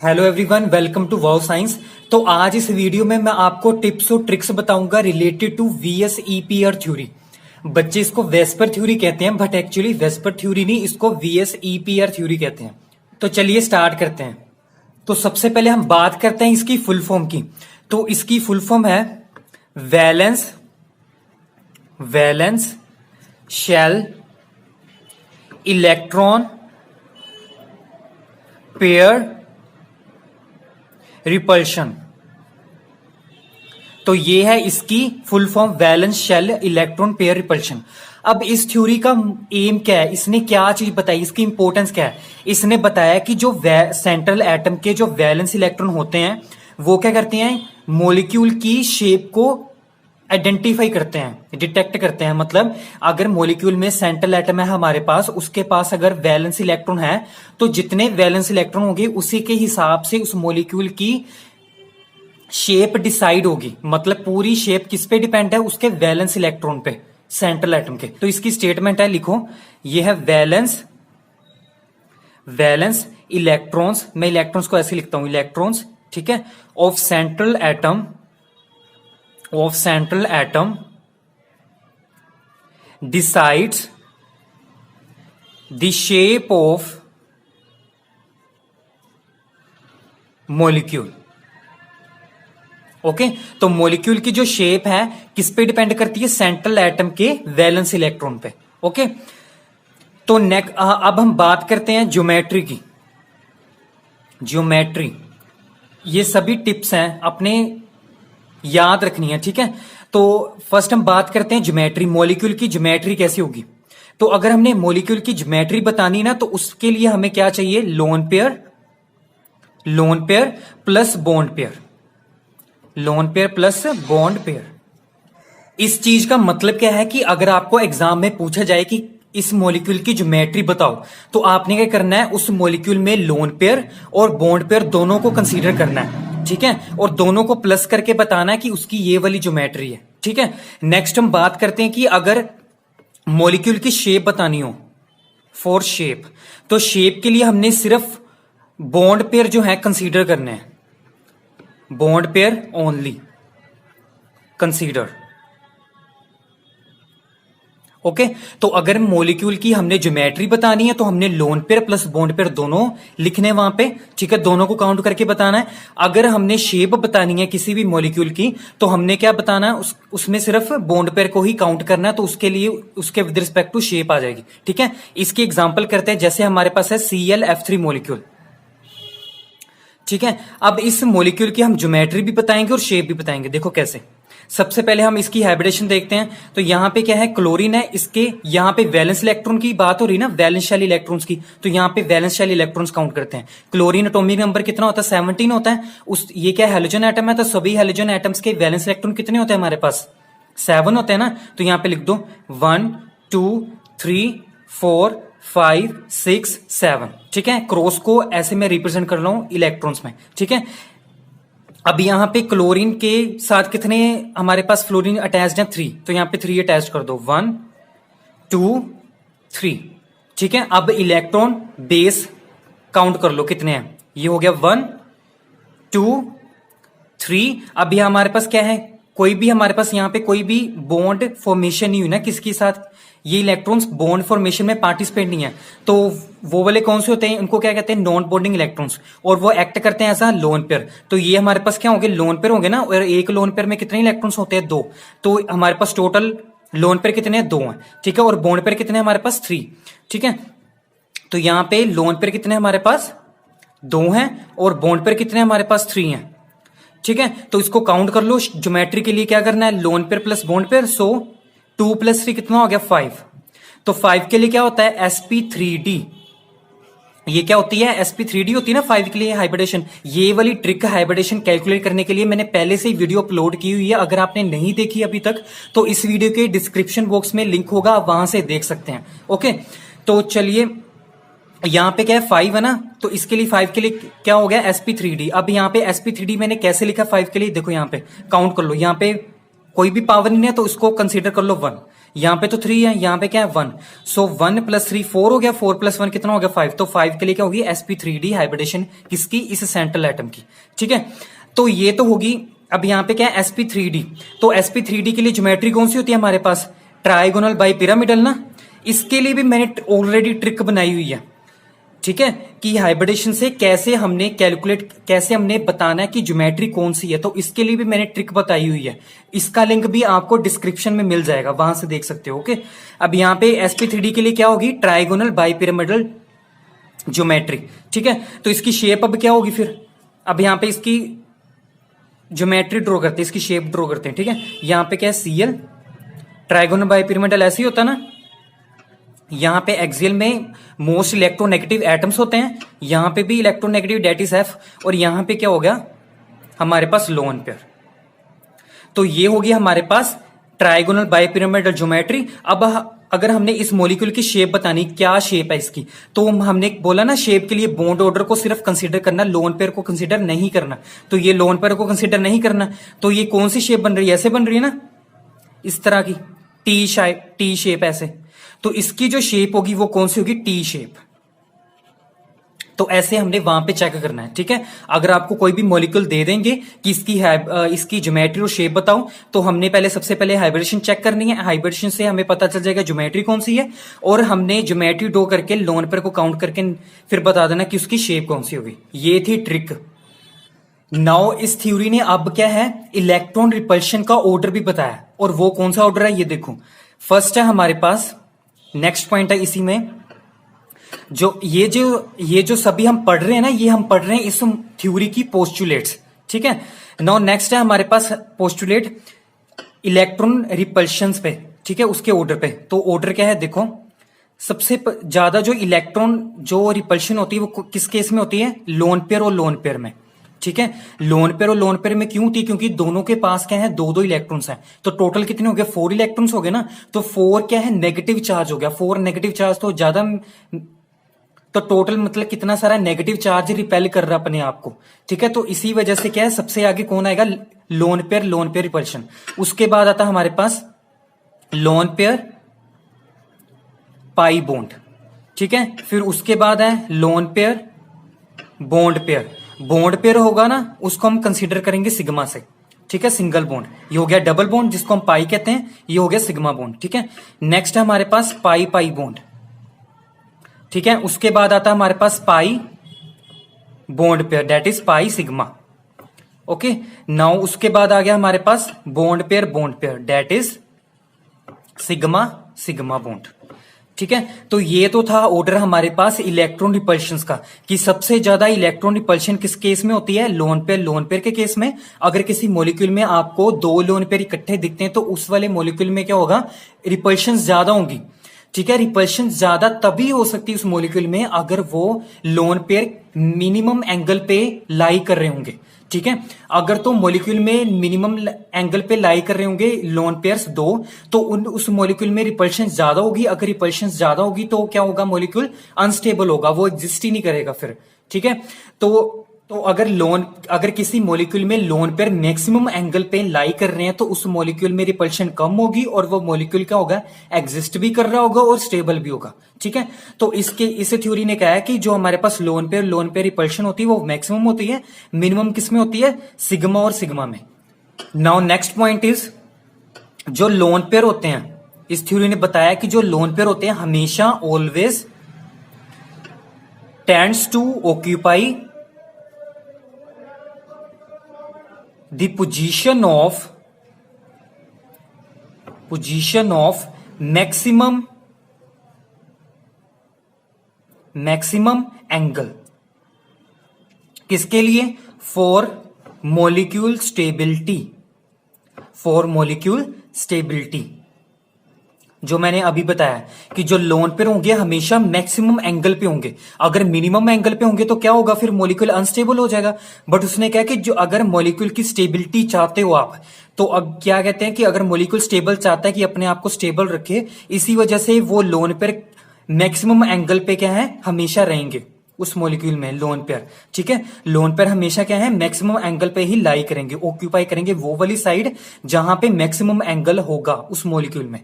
Hello everyone, welcome to wow science. तो आज इस वीडियो में मैं आपको टिप्स और ट्रिक्स बताऊंगा related to VS EPR theory. बच्चे इसको वेस्पर थ्योरी कहते हैं, बट एक्चुअली वेस्पर थ्योरी नहीं, इसको वीएस ईपीआर थ्योरी कहते हैं। तो चलिए स्टार्ट करते हैं। तो सबसे पहले हम बात करते हैं इसकी फुल फॉर्म की। तो इसकी फुल फॉर्म है valence shell electron pair repulsion. तो ये है इसकी full form, valence shell electron pair repulsion. अब इस थ्योरी का एम क्या है, इसने क्या चीज बताई, इसकी इंपॉर्टेंस क्या है। इसने बताया कि जो सेंट्रल एटम के जो वैलेंस इलेक्ट्रॉन होते हैं वो क्या करते हैं, मॉलिक्यूल की शेप को आइडेंटिफाई करते हैं, डिटेक्ट करते हैं। मतलब अगर मॉलिक्यूल में सेंट्रल एटम है हमारे पास, उसके पास अगर वैलेंस इलेक्ट्रॉन है तो जितने वैलेंस इलेक्ट्रॉन होंगे उसी के हिसाब से उस मॉलिक्यूल की शेप डिसाइड होगी। मतलब पूरी शेप किस पे डिपेंड है, उसके वैलेंस इलेक्ट्रॉन पे, सेंट्रल एटम के। तो इसकी स्टेटमेंट है, लिखो, ये है वैलेंस इलेक्ट्रॉन्स, मैं इलेक्ट्रॉन्स को ऐसे लिखता हूं, इलेक्ट्रॉन्स, ठीक है, of central atom decides the shape of molecule। Okay, तो मॉलिक्यूल की जो शेप है किस पे डिपेंड करती है, सेंट्रल एटम के वैलेंस इलेक्ट्रॉन पे। ओके, तो अब हम बात करते हैं ज्योमेट्री की। ज्योमेट्री, ये सभी टिप्स हैं, अपने याद रखनी है, ठीक है। तो फर्स्ट हम बात करते हैं ज्योमेट्री, मॉलिक्यूल की ज्योमेट्री कैसी होगी। तो अगर हमने मॉलिक्यूल की ज्योमेट्री बतानी ना, तो उसके लिए हमें क्या चाहिए, loan pair plus bond pair, loan pair plus bond pair. इस चीज का मतलब क्या है कि अगर आपको एग्जाम में पूछा जाए कि इस मॉलिक्यूल की ज्योमेट्री बताओ, तो आपने क्या करना है, उस मॉलिक्यूल में लोन पेयर और बॉन्ड पेयर दोनों को कंसीडर करना है, ठीक है, और दोनों को प्लस करके बताना है कि उसकी ये वाली ज्योमेट्री है, ठीक है। नेक्स्ट हम बात करते हैं कि अगर मॉलिक्यूल की शेप बतानी हो, फॉर शेप, तो शेप के लिए हमने सिर्फ बॉन्ड पेयर जो है कंसीडर करने हैं, bond pair only consider. Okay, तो अगर मॉलिक्यूल की हमने ज्योमेट्री बतानी है तो हमने loan pair plus bond pair दोनों लिखने वहां पे, ठीक है, दोनों को काउंट करके बताना है। अगर हमने शेप बतानी है किसी भी मॉलिक्यूल की तो हमने क्या बताना है, उसमें सिर्फ बॉन्ड पेयर को ही काउंट करना है, तो उसके लिए उसके विद रिस्पेक्ट टू शेप आ जाएगी, ठीक है। इसकी एग्जांपल करते हैं, जैसे हमारे पास है ClF3 मॉलिक्यूल, ठीक है। अब इस मॉलिक्यूल की हम ज्योमेट्री भी बताएंगे और शेप भी बताएंगे। देखो कैसे, सबसे पहले हम इसकी हाइब्रिडेशन देखते हैं। तो यहां पे क्या है, क्लोरीन है, इसके यहां पे वैलेंस इलेक्ट्रॉन की बात हो रही है ना, वैलेंस शेल इलेक्ट्रॉन्स की, तो यहां पे वैलेंस शेल इलेक्ट्रॉन्स काउंट करते हैं। क्लोरीन एटॉमिक नंबर कितना होता है, 17 होता है। ये क्या हैलोजन एटम है, तो सभी हैलोजन एटम्स के वैलेंस इलेक्ट्रॉन कितने होते हैं हमारे पास, 7 होते हैं ना। तो यहां पे लिख दो 1 2 3 4 5 6 7, ठीक है। क्रॉस को ऐसे मैं रिप्रेजेंट कर रहा हूं इलेक्ट्रॉन्स में, ठीक है। अब यहां पे क्लोरीन के साथ कितने हमारे पास फ्लोरीन अटैच्ड है, 3, तो यहां पे 3 अटैच कर दो, 1 2 3, ठीक है। अब इलेक्ट्रॉन बेस काउंट कर लो कितने हैं, ये हो गया 1 2 3। अब यहां हमारे पास क्या है, कोई भी हमारे पास यहां पे कोई भी बॉन्ड फॉर्मेशन नहीं हुई ना किसके साथ, ये इलेक्ट्रॉन्स बॉन्ड फॉर्मेशन में पार्टिसिपेट नहीं है। तो वो वाले कौन से होते हैं, उनको क्या कहते हैं, नॉन बॉन्डिंग इलेक्ट्रॉन्स, और वो एक्ट करते हैं ऐसा लोन पेयर। तो ये हमारे पास क्या होंगे, लोन पेयर होंगे ना, और एक लोन पेयर में कितने इलेक्ट्रॉन्स होते हैं, 2। तो हमारे पास टोटल लोन पेयर कितने हैं, 2 हैं, ठीक है। और बॉन्ड पेयर कितने हमारे पास, 3, ठीक है। तो यहां पे लोन पेयर कितने हमारे पास, 2 हैं, और बॉन्ड पेयर कितने हमारे पास, 3 हैं, ठीक है। तो इसको काउंट कर लो। ज्योमेट्री के लिए क्या करना है, lone pair plus bond pair, so 2 + 3 कितना हो गया, 5। तो 5 के लिए क्या होता है, sp3d। ये क्या होती है, sp3d होती है ना 5 के लिए हाइब्रिडेशन। ये वाली ट्रिक हाइब्रिडेशन कैलकुलेट करने के लिए मैंने पहले से ही वीडियो अपलोड की हुई है, अगर आपने नहीं देखी अभी तक तो इस वीडियो के डिस्क्रिप्शन बॉक्स में लिंक होगा, आप वहां से देख सकते हैं। ओके, तो चलिए, यहां पे क्या है, 5 है ना, तो इसके लिए 5 के लिए क्या हो गया, sp3d। अब यहाँ पे sp3d मैंने कैसे लिखा 5 के लिए, देखो यहाँ पे काउंट कर लो, यहाँ पे कोई भी पावर नहीं है तो इसको कंसीडर कर लो 1। यहाँ पे तो 3 है, यहाँ पे क्या है 1। सो 1 + 3 4 हो गया, 4 + 1 कितना हो गया 5। तो 5 के लिए क्या होगी sp3d हाइब्रिडेशन किसकी, इस सेंट्रल एटम की। ठीक है, तो ये तो होगी। अब यहाँ पे क्या है sp3d, तो sp3d के लिए ज्योमेट्री कौन सी होती है हमारे पास, ट्राइगोनल बाई पिरामिडल ना। इसके लिए भी मैंने ऑलरेडी ट्रिक बनाई हुई है। ठीक है, कि हाइब्रिडेशन से कैसे हमने कैलकुलेट, कैसे हमने बताना है कि ज्योमेट्री कौन सी है, तो इसके लिए भी मैंने ट्रिक बताई हुई है। इसका लिंक भी आपको डिस्क्रिप्शन में मिल जाएगा, वहां से देख सकते हो। ओके, अब यहाँ पे sp3d के लिए क्या होगी, ट्राइगोनल बाई पिरामिडल ज्योमेट्री। ठीक है, तो इसकी शेप अब क्या होगी फिर, अब यहाँ पे इसकी ज्योमेट्री ड्रॉ करते हैं, इसकी शेप ड्रॉ करते हैं। ठीक है, यहाँ पे क्या है Cl, ट्राइगोनल बाई पिरामिडल ऐसे ही होता ना। यहां पे एक्सियल में मोस्ट इलेक्ट्रोनेगेटिव एटम्स होते हैं, यहां पे भी इलेक्ट्रोनेगेटिव डेट इज F, और यहां पे क्या हो गया हमारे पास लोन पेयर। तो ये होगी हमारे पास ट्राइगोनल बाई पिरामिडल ज्योमेट्री। अब अगर हमने इस मॉलिक्यूल की शेप बतानी, क्या शेप है इसकी, तो हमने बोला ना शेप के लिए बॉन्ड ऑर्डर को सिर्फ कंसीडर करना, लोन पेयर को कंसीडर नहीं करना। तो ये लोन पेयर को कंसीडर नहीं करना, तो ये कौन सी शेप बन रही है, ऐसे बन रही है ना, इस तरह की टी शेप ऐसे। तो इसकी जो शेप होगी वो कौन सी होगी, टी शेप। तो ऐसे हमने वहां पे चेक करना है। ठीक है, अगर आपको कोई भी मॉलिक्यूल दे देंगे कि इसकी ज्योमेट्री और शेप बताओ, तो हमने पहले सबसे पहले हाइब्रिडेशन चेक करनी है। हाइब्रिडेशन से हमें पता चल जाएगा ज्योमेट्री कौन सी है, और हमने ज्योमेट्री ड्रॉ करके लोन पेयर को काउंट करके फिर बता देना कि उसकी शेप कौन सी होगी। ये थी ट्रिक। नाउ इस थ्योरी ने अब क्या है, इलेक्ट्रॉन रिपल्शन का ऑर्डर भी बताया, और वो कौन सा ऑर्डर है ये देखो। फर्स्ट है हमारे पास, नेक्स्ट पॉइंट है इसी में, ये जो सभी हम पढ़ रहे हैं ना, ये हम पढ़ रहे हैं इस थ्योरी की पोस्टुलेट्स। ठीक है, नाउ नेक्स्ट है हमारे पास पोस्टुलेट इलेक्ट्रॉन रिपल्शन पे। ठीक है, उसके ऑर्डर पे। तो ऑर्डर क्या है देखो, सबसे ज्यादा जो इलेक्ट्रॉन जो रिपल्शन होती है वो किस केस में होती है, लोन पेयर और लोन पेयर में। ठीक है, लोन पेयर और लोन पेयर में क्यों होती है, क्योंकि दोनों के पास क्या है, दो इलेक्ट्रॉन्स हैं। तो टोटल कितने हो गए, 4 इलेक्ट्रॉन्स हो गए ना। तो 4 क्या है, नेगेटिव चार्ज हो गया। 4 नेगेटिव चार्ज तो ज्यादा, तो टोटल मतलब कितना सारा नेगेटिव चार्ज रिपेल कर रहा अपने आप को। ठीक है, तो इसी वजह से क्या है, सबसे आगे कौन आएगा, लोन पेयर रिपल्शन। उसके बाद आता है हमारे पास लोन पेयर पाई बॉन्ड। ठीक है, फिर उसके बाद है lone pair bond pair. Bond pair होगा ना, उसको हम कंसीडर करेंगे सिग्मा से। ठीक है, सिंगल बॉन्ड। ये हो गया डबल बॉन्ड जिसको हम पाई कहते हैं, ये हो गया सिग्मा बॉन्ड। ठीक है, नेक्स्ट है हमारे पास पाई पाई बॉन्ड। ठीक है, उसके बाद आता है हमारे पास pi bond pair, that is pi sigma. Okay, now उसके बाद आ गया हमारे पास bond pair, that is sigma sigma bond. ठीक है, तो ये तो था ऑर्डर हमारे पास इलेक्ट्रॉन रिपल्शन का, कि सबसे ज्यादा इलेक्ट्रॉन रिपल्शन किस केस में होती है, लोन पेयर के केस में। अगर किसी मॉलिक्यूल में आपको 2 लोन पेयर इकट्ठे दिखते हैं, तो उस वाले मॉलिक्यूल में क्या होगा, रिपल्शन ज्यादा होंगी। ठीक है, रिपल्शन ज्यादा तभी हो सकती है उस मॉलिक्यूल में अगर वो लोन पेयर मिनिमम एंगल पे लाई कर रहे होंगे। ठीक है, अगर तो मॉलिक्यूल में मिनिमम एंगल पे लाई कर रहे होंगे लोन पेयर्स 2, तो उस मॉलिक्यूल में रिपल्शन ज्यादा होगी। अगर रिपल्शन ज्यादा होगी तो क्या होगा, मॉलिक्यूल अनस्टेबल होगा, वो एग्जिस्ट ही नहीं करेगा फिर। ठीक है, तो अगर किसी मॉलिक्यूल में लोन पेयर मैक्सिमम एंगल पे लाई कर रहे हैं, तो उस मॉलिक्यूल में रिपल्शन कम होगी, और वो मॉलिक्यूल क्या होगा, एग्जिस्ट भी कर रहा होगा और स्टेबल भी होगा। ठीक है, तो इस थ्योरी ने कहा है कि जो हमारे पास लोन पेयर रिपल्शन होती है वो मैक्सिमम होती है, मिनिमम किस में होती है, सिग्मा और सिग्मा में। नाउ नेक्स्ट पॉइंट इज, जो लोन पेयर होते हैं, इस थ्योरी ने बताया कि जो लोन पेयर होते हैं हमेशा always tends to occupy the position of maximum angle, किसके लिए, for molecule stability, जो मैंने अभी बताया कि जो लोन पेयर होंगे हमेशा मैक्सिमम एंगल पे होंगे। अगर मिनिमम एंगल पे होंगे तो क्या होगा, फिर मॉलिक्यूल अनस्टेबल हो जाएगा। बट उसने कहा कि जो अगर मॉलिक्यूल की स्टेबिलिटी चाहते हो आप, तो अब क्या कहते हैं कि अगर मॉलिक्यूल स्टेबल चाहता है कि अपने आप को स्टेबल रखे, इसी वजह से वो लोन पेयर मैक्सिमम एंगल पे क्या है, हमेशा रहेंगे। उस मॉलिक्यूल में लोन पेयर, ठीक है। लोन पेयर हमेशा क्या है, मैक्सिमम एंगल पे ही लाई करेंगे, ऑक्यूपाई करेंगे वो वाली साइड जहां पे मैक्सिमम एंगल होगा उस मॉलिक्यूल में।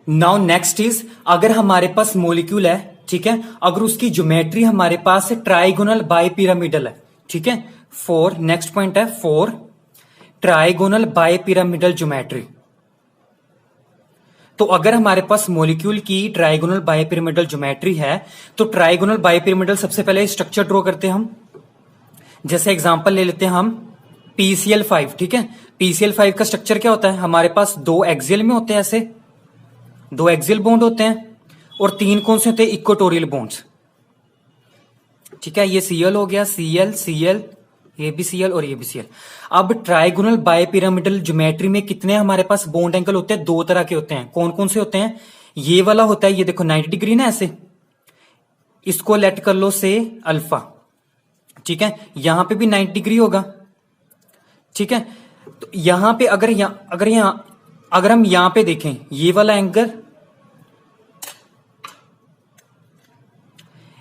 नाउ नेक्स्ट इज, अगर हमारे पास मॉलिक्यूल है, ठीक है, अगर उसकी ज्योमेट्री हमारे पास ट्राइगोनल बाइपिरामिडल है, ठीक है, फॉर नेक्स्ट पॉइंट है फॉर ट्राइगोनल बाइपिरामिडल ज्योमेट्री। तो अगर हमारे पास मॉलिक्यूल की ट्राइगोनल बाइपिरामिडल ज्योमेट्री है, तो ट्राइगोनल बाइपिरामिडल सबसे पहले स्ट्रक्चर ड्रॉ करते हैं हम। जैसे एग्जांपल ले लेते हैं हम PCl5, ठीक है। PCl5 का स्ट्रक्चर क्या होता है, हमारे पास दो एक्सियल में होते हैं, ऐसे दो एक्सियल बॉन्ड होते हैं, और तीन कौन से होते हैं, इक्वेटोरियल बॉन्ड्स, ठीक है। ये Cl हो गया, Cl Cl, ये भी Cl और ये भी Cl। अब ट्राइगोनल बाइपिरामिडल ज्योमेट्री में कितने हमारे पास बॉन्ड एंगल होते हैं, दो तरह के होते हैं। कौन कौन से होते हैं, ये वाला होता है, ये देखो 90 डिग्री ना, ऐसे इसको लेट कर लो से अल्फा, ठीक है। यहां पे भी 90 डिग्री होगा, ठीक है। तो यहां पे अगर हम यहां पे देखें, ये वाला एंगल,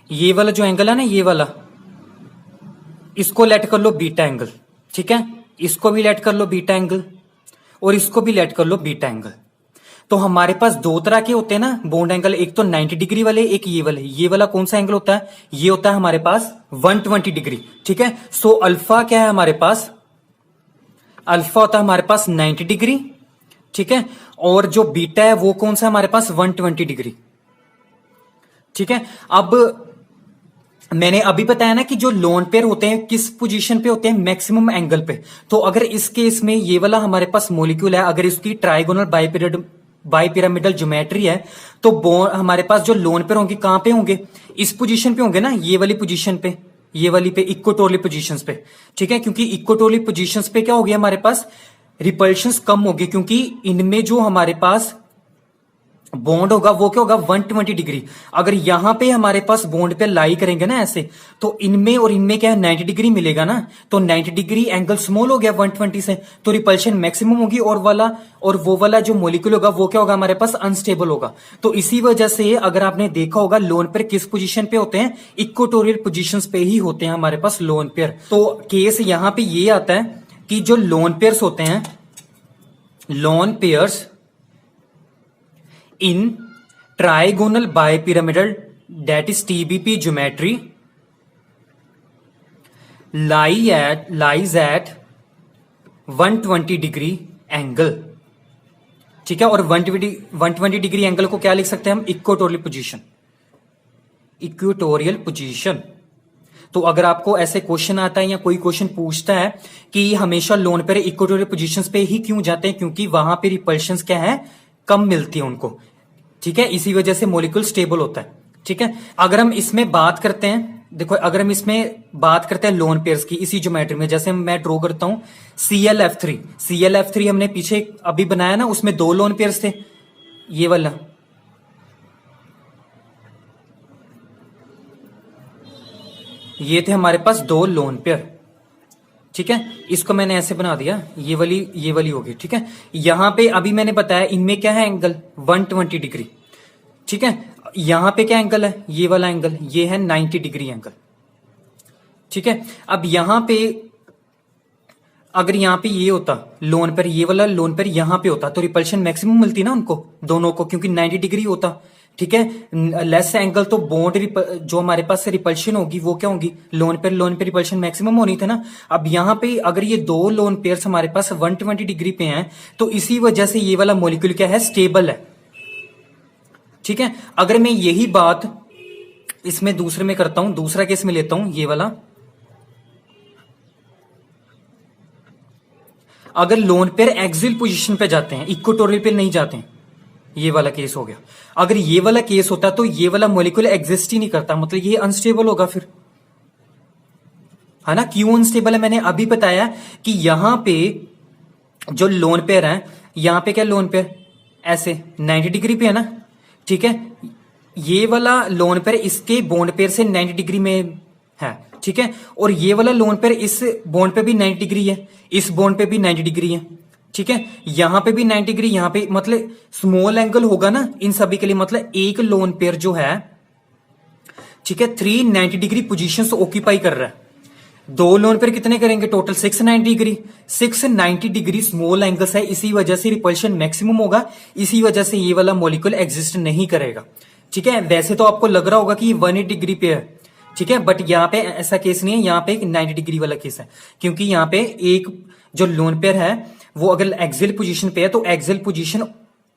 ये वाला जो एंगल है ना, ये वाला, इसको लेट कर लो बीटा एंगल, ठीक है। इसको भी लेट कर लो बीटा एंगल, और इसको भी लेट कर लो बीटा एंगल। तो हमारे पास दो तरह के होते हैं ना बॉन्ड एंगल, एक तो 90 डिग्री वाले, एक ये वाले। ये वाला कौन सा एंगल होता है, ये होता है हमारे पास 120 डिग्री, ठीक है। सो अल्फा क्या है हमारे पास, अल्फा होता है हमारे पास 90 डिग्री, ठीक है। और जो बीटा है वो कौन सा हमारे पास 120 डिग्री, ठीक है। अब मैंने अभी बताया ना कि जो लोन पेयर होते हैं किस पोजीशन पे होते हैं, मैक्सिमम एंगल पे। तो अगर इस केस में ये वाला हमारे पास मॉलिक्यूल है, अगर इसकी ट्राइगोनल बाइपिरामिडल ज्योमेट्री है, तो हमारे पास जो लोन पेयर होंगे कहां पे होंगे, इस पोजीशन पे होंगे ना, ये वाली पोजीशन पे, ये वाली पे, इक्वेटोरियल पोजीशंस पे, ठीक है। क्योंकि इक्वेटोरियल पोजीशंस पे क्या हो गया, हमारे पास रिपल्शंस कम होगी, क्योंकि इनमें जो हमारे पास बॉन्ड होगा वो क्या होगा, 120 डिग्री। अगर यहां पे हमारे पास बॉन्ड पे लाई करेंगे ना ऐसे, तो इनमें और इनमें क्या है, 90 डिग्री मिलेगा ना। तो 90 डिग्री एंगल स्मॉल हो गया 120 से, तो रिपल्शन मैक्सिमम होगी, और वो वाला जो मॉलिक्यूल होगा वो क्या होगा हमारे पास, अनस्टेबल होगा। तो इसी वजह से अगर आपने देखा होगा लोन पेयर किस पोजीशन पे होते हैं, इक्वेटोरियल पोजीशंस पे ही होते हैं हमारे पास लोन पेयर। तो केस यहां पे ये आता है कि जो लोन पेयर्स होते हैं, lone pairs in trigonal bipyramidal, that is TBP geometry, lies at 120 degree angle, ठीक है। और 120 डिग्री एंगल को क्या लिख सकते हैं हम, इक्वेटोरियल पोजीशन, इक्वेटोरियल पोजीशन। तो अगर आपको ऐसे क्वेश्चन आता है या कोई क्वेश्चन पूछता है कि हमेशा लोन पेयर इक्वेटोरियल पोजीशंस पे ही क्यों जाते हैं, क्योंकि वहां पे रिपल्शंस क्या है, कम मिलती है उनको, ठीक है। इसी वजह से मॉलिक्यूल स्टेबल होता है, ठीक है। अगर हम इसमें बात करते हैं, देखो अगर हम इसमें बात करते हैं लोन पेयर्स की, इसी ज्योमेट्री में, जैसे मैं ड्रॉ करता हूं ClF3 हमने पीछे अभी बनाया ना, उसमें दो लोन पेयर्स थे, ये वाला, ये थे हमारे पास दो लोन पेयर, ठीक है। इसको मैंने ऐसे बना दिया, ये वाली होगी, ठीक है। यहां पे अभी मैंने बताया इनमें क्या है एंगल, 120 डिग्री, ठीक है। यहां पे क्या एंगल है, ये वाला एंगल, ये है 90 डिग्री एंगल, ठीक है। अब यहां पे अगर यहां पे ये होता लोन पेयर, ये वाला लोन पेयर यहां पे होता, तो रिपल्शन मैक्सिमम मिलती ना उनको दोनों को, क्योंकि 90 डिग्री होता, ठीक है। लेस एंगल तो बॉन्ड जो हमारे पास रिपल्शन होगी वो क्या होगी, लोन पे रिपल्शन मैक्सिमम होनी थी ना। अब यहां पे अगर ये दो लोन पेयर्स हमारे पास 120 डिग्री पे हैं, तो इसी वजह से ये वाला मॉलिक्यूल क्या है, स्टेबल है, ठीक है। अगर मैं यही बात इसमें दूसरे में करता हूं, दूसरा केस में लेता हूं, ये वाला, अगर लोन पेयर एक्सियल पोजीशन पे जाते हैं, इक्वेटोरियल पे नहीं जाते हैं, ये वाला केस हो गया। अगर ये वाला केस होता तो ये वाला मॉलिक्यूल एग्जिस्ट ही नहीं करता, मतलब ये अनस्टेबल होगा फिर, है ना। क्यों अनस्टेबल है, मैंने अभी बताया कि यहां पे जो लोन पेयर है, यहां पे क्या लोन पेयर ऐसे 90 डिग्री पे है ना, ठीक है। ये वाला लोन पेयर इसके बॉन्ड पेयर से 90 डिग्री में है, ठीक है। और ये वाला लोन पेयर इस बॉन्ड पे भी 90 डिग्री है, इस बॉन्ड पे भी 90 डिग्री है, ठीक है। यहां पे भी 90 डिग्री, यहां पे, मतलब स्मॉल एंगल होगा ना इन सभी के लिए, मतलब एक लोन पेयर जो है ठीक है, 390 डिग्री पोजीशंस ऑक्यूपाई कर रहा है। दो लोन पेयर कितने करेंगे total 690 degree. 690 degree small angles है, इसी वजह से रिपल्शन मैक्सिमम होगा, इसी वजह से ये वाला मॉलिक्यूल एग्जिस्ट नहीं करेगा। ठीक है, वैसे तो आपको लग रहा होगा कि ये 180 डिग्री पे है, ठीक है, बट यहाँ पे ऐसा केस नहीं है, यहाँ पे एक 90 डिग्री वाला केस है, क्योंकि यहाँ पे एक जो लोन पेयर है वो अगर एक्सियल पोजीशन पे है तो एक्सियल पोजीशन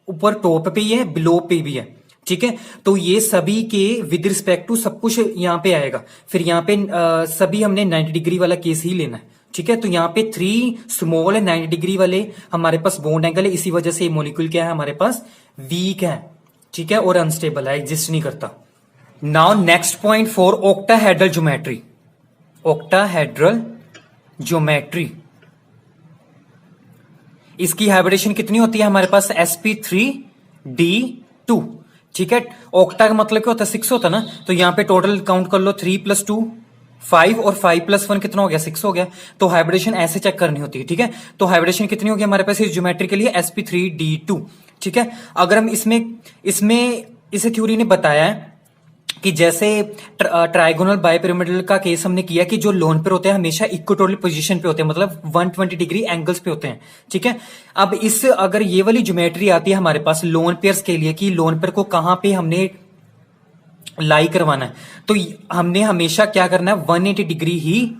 ऊपर टॉप पे ही है, बिलो पे भी है। ठीक है, तो ये सभी के विद रिस्पेक्ट टू सब कुछ यहाँ पे आएगा। फिर यहाँ पे सभी हमने 90 डिग्री वाला केस ही लेना है। ठीक है, तो यहाँ पे 3 स्मॉल 90 डिग्री वाले हमारे पास बॉन्ड एंगल है, इसी वजह से ये मॉलिक्यूल क्या है हमारे पास वीक है। ठीक है, और अनस्टेबल है, एग्जिस्ट नहीं करता। Now next point for octahedral geometry. Octahedral geometry, इसकी हाइब्रिडेशन कितनी होती है हमारे पास sp3d2। ठीक है, ऑक्टा का मतलब क्या होता है 6 होता है ना, तो यहां पे टोटल काउंट कर लो 3 + 2 5 और 5 + 1 कितना हो गया 6 हो गया। तो हाइब्रिडेशन ऐसे चेक करनी होती है। ठीक है, तो हाइब्रिडेशन कितनी होगी हमारे पास इस ज्योमेट्री के लिए sp3d2। ठीक है, अगर हम इसमें इसे थ्योरी ने बताया है कि जैसे ट्राइगोनल बायपिरामिडल का केस हमने किया कि जो लोन पेयर होते हैं हमेशा इक्वेटोरियल पोजीशन पे होते हैं, मतलब 120 डिग्री एंगल्स पे होते हैं। ठीक है, अब इस अगर ये वाली ज्योमेट्री आती है हमारे पास लोन पेयर्स के लिए कि लोन पेयर को कहां पे हमने लाई करवाना है, तो हमने हमेशा क्या करना है 180 डिग्री ही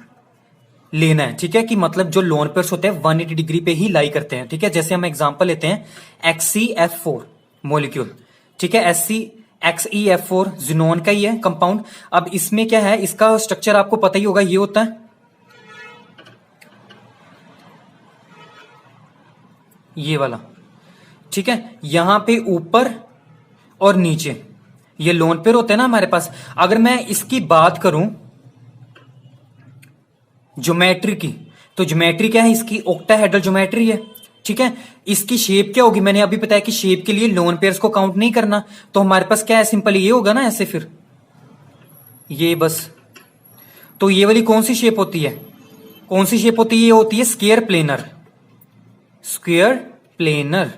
लेना है। ठीक है, कि मतलब जो लोन पेयर्स होते हैं 180 डिग्री पे ही लाई करते हैं। ठीक है, जैसे हम एग्जांपल लेते हैं XeF4 मॉलिक्यूल। ठीक है, XeF4 जिनोन का ही है कंपाउंड। अब इसमें क्या है, इसका स्ट्रक्चर आपको पता ही होगा, ये होता है ये वाला। ठीक है, यहां पे ऊपर और नीचे ये लोन पेयर होते हैं ना हमारे पास। अगर मैं इसकी बात करूं ज्योमेट्री की, तो ज्योमेट्री क्या है इसकी ऑक्टाहेड्रल ज्योमेट्री है। ठीक है, इसकी शेप क्या होगी, मैंने अभी बताया कि शेप के लिए लोन पेयर्स को काउंट नहीं करना, तो हमारे पास क्या है सिंपल ये होगा ना ऐसे, फिर ये बस। तो ये वाली कौन सी शेप होती है, कौन सी शेप होती है, ये होती है स्क्वायर प्लेनर। Square planar.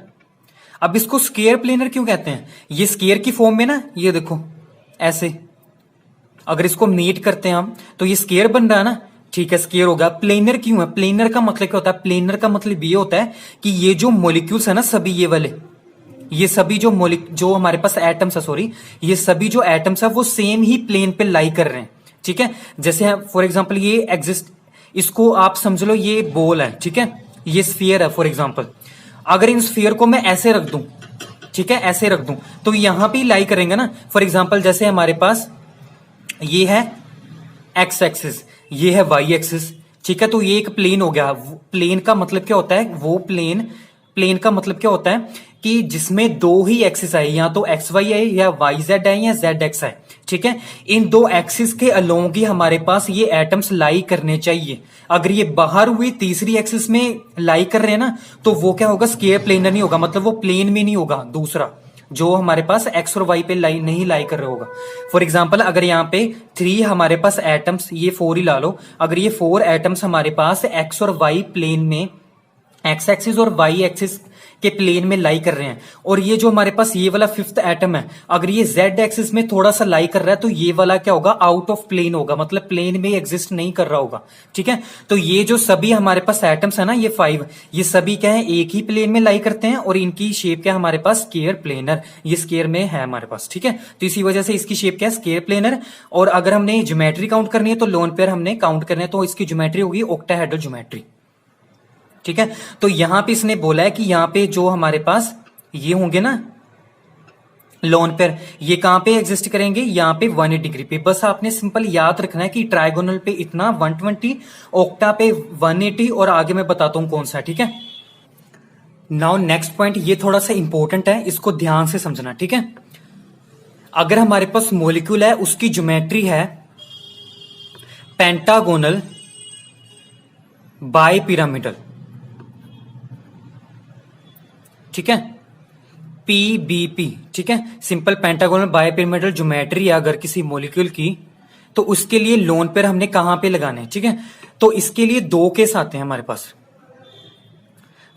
अब इसको स्क्वायर प्लेनर क्यों कहते हैं, ये स्क्वायर की फॉर्म में ना, ये देखो ऐसे अगर इसको मीट करते हैं हम तो ये स्क्वायर बन रहा है ना। ठीक है, स्क्वायर होगा। प्लेनर क्यों है, प्लेनर का मतलब क्या होता है, प्लेनर का मतलब ये होता है कि ये जो मॉलिक्यूल्स है ना सभी ये वाले, ये सभी जो हमारे पास एटम्स है, सॉरी, ये सभी जो एटम्स है वो सेम ही प्लेन पे लाई कर रहे हैं। ठीक है, जैसे फॉर एग्जांपल ये एग्जिस्ट, इसको आप समझ लो ये बॉल है। ठीक है, ये स्फीयर है फॉर एग्जांपल, अगर इन स्फीयर को मैं ऐसे रख दूं, ठीक है ऐसे रख दूं, तो यहां पे लाई करेंगे ना। फॉर एग्जांपल जैसे हमारे पास ये है एक्स एक्सिस, ये है वाई एक्सिस। ठीक है, तो ये एक प्लेन हो गया। प्लेन का मतलब क्या होता है, वो प्लेन का मतलब क्या होता है कि जिसमें दो ही एक्सिस आए, या तो एक्स वाई है या वाई जेड है या जेड एक्स है। ठीक है, इन दो एक्सिस के अलोंग ही हमारे पास ये एटम्स लाई करने चाहिए। अगर ये बाहर हुई तीसरी एक्सिस में लाई कर रहे हैं ना, तो वो क्या होगा स्क्वायर प्लेनर नहीं होगा, मतलब वो प्लेन में नहीं होगा, दूसरा जो हमारे पास एक्स और वाई पे नहीं लाई कर रहा होगा। फॉर एग्जांपल अगर यहाँ पे 3 हमारे पास एटम्स, ये 4 ही ला लो, अगर ये 4 एटम्स हमारे पास एक्स और वाई प्लेन में, एक्स एक्सिस और वाई एक्सिस के प्लेन में लाई कर रहे हैं, और ये जो हमारे पास ये वाला 5th एटम है अगर ये जेड एक्सिस में थोड़ा सा लाई कर रहा है, तो ये वाला क्या होगा आउट ऑफ प्लेन होगा, मतलब प्लेन में एग्जिस्ट नहीं कर रहा होगा। ठीक है, तो ये जो सभी हमारे पास एटम्स है ना, ये 5, ये सभी क्या है एक ही प्लेन में लाई करते हैं, और इनकी शेप क्या है हमारे पास स्क्वायर प्लेनर, ये स्क्वायर में है हमारे पास। ठीक है, तो इसी वजह से इसकी शेप क्या है स्क्वायर प्लेनर। और अगर हमने ज्योमेट्री काउंट करनी है तो लोन पेयर हमने काउंट करना है, तो इसकी ज्योमेट्री होगी ऑक्टाहेड्रल ज्योमेट्री। ठीक है, तो यहां पे इसने बोला है कि यहां पे जो हमारे पास ये होंगे ना लोन पेयर, ये कहां पे एग्जिस्ट करेंगे, यहां पे 180 डिग्री पे। बस आपने सिंपल याद रखना है कि ट्राइगोनल पे इतना 120, ऑक्टा पे 180, और आगे मैं बताता हूं कौन सा। ठीक है, नाउ नेक्स्ट पॉइंट, ये थोड़ा सा इंपॉर्टेंट है, इसको ध्यान से समझना। ठीक है, अगर हमारे पास मॉलिक्यूल है उसकी ज्योमेट्री है पेंटागोनल बायपिरामिडल, ठीक है, PBP। ठीक है, सिंपल पेंटागोनल बायपिरामिडल ज्योमेट्री है अगर किसी मॉलिक्यूल की, तो उसके लिए लोन पेयर हमने कहां पे लगाने हैं। ठीक है, तो इसके लिए 2 केस आते हैं हमारे पास।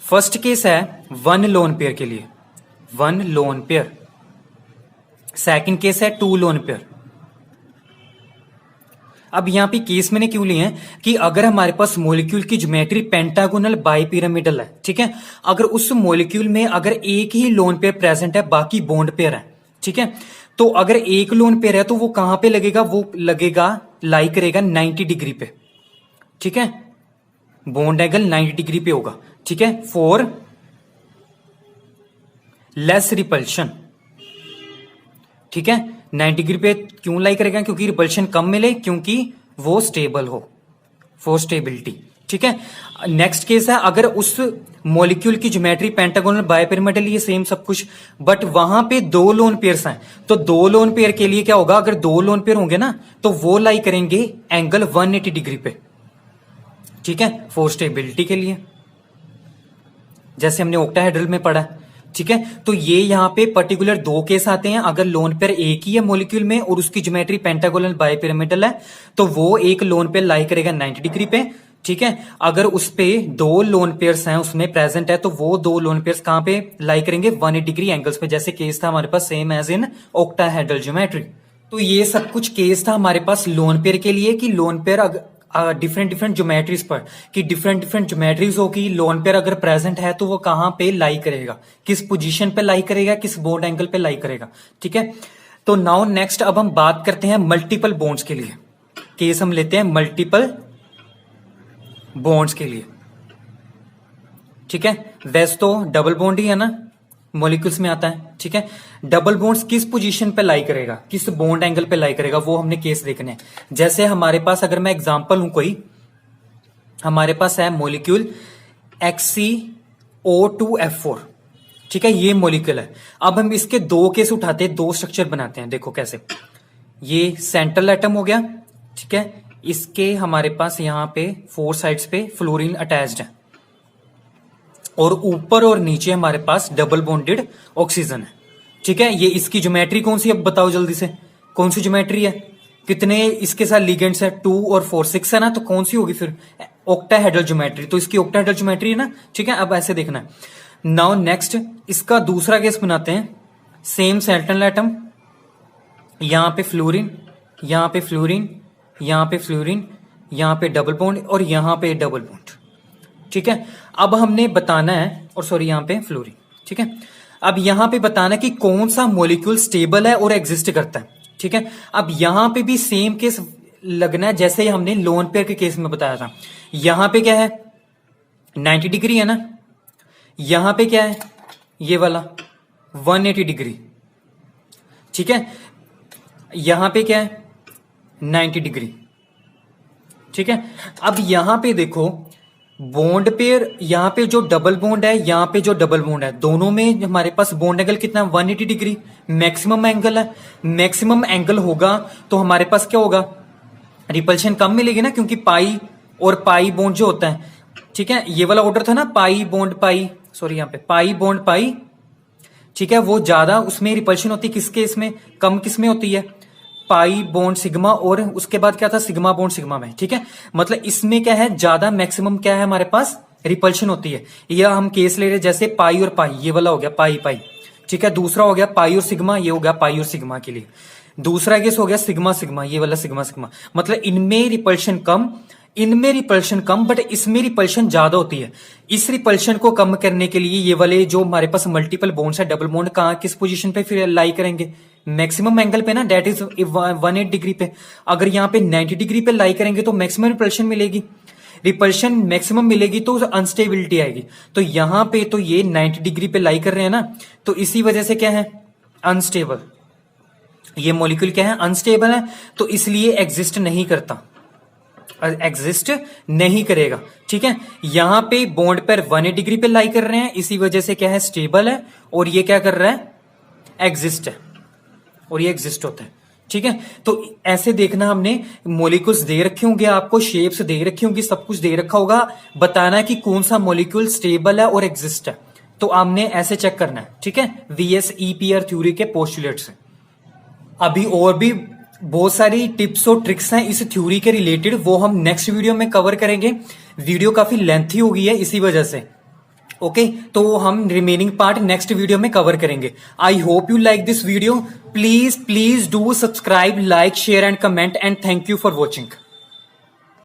फर्स्ट केस है 1 लोन पेयर के लिए, 1 लोन पेयर। सेकंड केस है 2 लोन पेयर। अब यहाँ पे केस मैंने क्यों लिए हैं कि अगर हमारे पास मॉलिक्यूल की ज्योमेट्री पेंटागोनल बाइपिरामिडल है, ठीक है, अगर उस मॉलिक्यूल में अगर एक ही लोन पेयर प्रेजेंट है, बाकी बॉन्ड पेयर है, ठीक है, तो अगर एक लोन पेयर है तो वो कहां पे लगेगा, वो लगेगा लाई करेगा 90 डिग्री पे, ठीक है, बॉन्ड एंगल 90 डिग्री पे होगा, ठीक है, फॉर लेस रिपल्शन, ठीक है, 90 डिग्री पे क्यों लाई करेगा, क्योंकि रिपल्शन कम मिले, क्योंकि वो स्टेबल हो, फॉर स्टेबिलिटी, ठीक है। नेक्स्ट केस है अगर उस मॉलिक्यूल की ज्योमेट्री पेंटागोनल बाइपिरामिडल, ये सेम सब कुछ, बट वहां पे दो लोन पेयर्स हैं, तो दो लोन पेयर के लिए क्या होगा, अगर दो लोन पेयर होंगे ना तो वो लाई करेंगे एंगल 180 डिग्री पे, ठीक है, फॉर स्टेबिलिटी के लिए, जैसे हमने ऑक्टाहेड्रल में पढ़ा, ठीक है। तो ये यहाँ पे पर्टिकुलर दो केस आते हैं, अगर लोन पेयर एक ही है मॉलिक्यूल में और उसकी ज्योमेट्री पेंटागोनल बाइपिरामिडल है तो वो एक लोन पेयर लाई करेगा 90 डिग्री पे, ठीक है। अगर उस पे दो लोन पेयर्स हैं उसमें प्रेजेंट है तो वो दो लोन पेयर्स कहां पे लाई करेंगे 180 डिग्री एंगल्स पे, जैसे केस था हमारे पास same as in octahedral geometry. तो ये सब कुछ केस था हमारे पास लोन पेयर के लिए कि lone pair different different geometries पर, कि डिफरेंट डिफरेंट ज्योमेट्रीज होगी, लोन पेयर अगर प्रेजेंट है तो वो कहां पे लाई करेगा, किस पोजीशन पे लाई करेगा, किस बॉन्ड एंगल पे लाई करेगा, ठीक है। तो नाउ नेक्स्ट अब हम बात करते हैं मल्टीपल बॉन्ड्स के लिए, केस हम लेते हैं मल्टीपल बॉन्ड्स के लिए, ठीक है। वैसे तो डबल बॉन्ड ही है ना, मॉलिक्यूल्स में आता है, ठीक है। डबल बॉन्ड्स किस पोजीशन पे लाई करेगा, किस बॉन्ड एंगल पे लाई करेगा, वो हमने केस देखने हैं। जैसे हमारे पास अगर मैं एग्जांपल हूं कोई, हमारे पास है मॉलिक्यूल XCO2F4, ठीक है, ये मॉलिक्यूल है। अब हम इसके दो केस उठाते हैं, दो स्ट्रक्चर बनाते हैं, देखो कैसे। ये सेंट्रल एटम हो गया, ठीक है, इसके हमारे पास यहां पे 4 साइड्स पे फ्लोरीन अटैच्ड है और ऊपर और नीचे हमारे पास डबल बॉन्डेड ऑक्सीजन है, ठीक है। ये इसकी ज्योमेट्री कौन सी, अब बताओ जल्दी से, कौन सी ज्योमेट्री है, कितने इसके साथ लिगेंड्स है, 2 और 4, 6 है ना, तो कौन सी होगी फिर, ऑक्टाहेड्रल ज्योमेट्री, तो इसकी ऑक्टाहेड्रल ज्योमेट्री है ना, ठीक है। अब ऐसे देखना है। नाउ नेक्स्ट इसका दूसरा केस बनाते हैं, सेम सेंट्रल एटम, यहां पे फ्लोरीन, यहां पे फ्लोरीन, यहां पे फ्लोरीन, यहां पे डबल बॉन्ड और यहां पे डबल बॉन्ड, ठीक है। अब हमने बताना है, और सॉरी यहां पे फ्लोरीन, ठीक है। अब यहां पे बताना है कि कौन सा मॉलिक्यूल स्टेबल है और एग्जिस्ट करता है, ठीक है। अब यहां पे भी सेम केस लगना है जैसे हमने लोन पेयर के केस में बताया था। यहां पे क्या है, 90 डिग्री है ना, यहां पे क्या है, ये वाला 180 डिग्री, ठीक है, यहां पे क्या है 90 डिग्री, ठीक है। अब यहां पे देखो बॉन्ड पेयर, यहां पे जो डबल बॉन्ड है, यहां पे जो डबल बॉन्ड है, दोनों में हमारे पास बॉन्ड एंगल कितना है 180 डिग्री, मैक्सिमम एंगल है। मैक्सिमम एंगल होगा तो हमारे पास क्या होगा, रिपल्शन कम मिलेगी ना, क्योंकि पाई और पाई बॉन्ड जो होता है, ठीक है, ये वाला ऑर्डर था ना, पाई बॉन्ड पाई, सॉरी यहां पे पाई बॉन्ड पाई, ठीक है, वो ज्यादा उसमें रिपल्शन होती है, किसके इसमें कम किसमें होती है, पाई बॉन्ड सिग्मा, और उसके बाद क्या था सिग्मा बॉन्ड सिग्मा में, ठीक है। मतलब इसमें क्या है, ज्यादा मैक्सिमम क्या है हमारे पास रिपल्शन होती है। यह हम केस ले रहे जैसे पाई और पाई, ये वाला हो गया पाई पाई, ठीक है। दूसरा हो गया पाई और सिग्मा, ये हो गया पाई और सिग्मा के लिए। दूसरा केस हो गया सिग्मा सिग्मा, ये वाला सिग्मा सिग्मा, मतलब इनमें रिपल्शन कम, इनमें रिपल्शन कम, बट इसमें रिपल्शन ज्यादा होती है। इस रिपल्शन को कम करने के लिए ये वाले जो हमारे पास मल्टीपल बॉन्ड्स है, डबल बॉन्ड कहां किस पोजीशन पे फिर लाई करेंगे, मैक्सिमम एंगल पे ना, डेट इज 180 डिग्री पे। अगर यहाँ पे 90 डिग्री पे लाई करेंगे तो मैक्सिमम रिपल्शन मिलेगी, रिपल्शन मैक्सिमम मिलेगी तो अनस्टेबिलिटी आएगी। तो यहां पे तो ये 90 डिग्री पे लाई कर रहे हैं ना, तो इसी वजह से क्या है अनस्टेबल, ये मॉलिक्यूल क्या है अनस्टेबल है, तो इसलिए एग्जिस्ट नहीं करता, एग्जिस्ट नहीं करेगा, ठीक है। यहां पे बॉन्ड पर 180 डिग्री पे लाई कर रहे हैं, इसी वजह से क्या है स्टेबल है, और ये क्या कर रहा है एग्जिस्ट है, और ये एग्जिस्ट होता है, ठीक है। तो ऐसे देखना, हमने मॉलिक्यूल्स दे रखे होंगे आपको, शेप्स दे रखी होंगी, सब कुछ दे रखा होगा, बताना है कि कौन सा मॉलिक्यूल स्टेबल है और एग्जिस्ट है, तो हमने ऐसे चेक करना है, ठीक है, VSEPR थ्योरी के पोस्टुलेट से। अभी और भी बहुत सारी टिप्स और ट्रिक्स हैं इस थ्योरी के रिलेटेड, वो हम नेक्स्ट वीडियो में कवर करेंगे। वीडियो काफी लेंथी हो गई है इसी वजह से, ओके तो हम रिमेनिंग पार्ट नेक्स्ट वीडियो में कवर करेंगे। I hope you like this video. Please please do subscribe, like, share and comment and thank you for watching.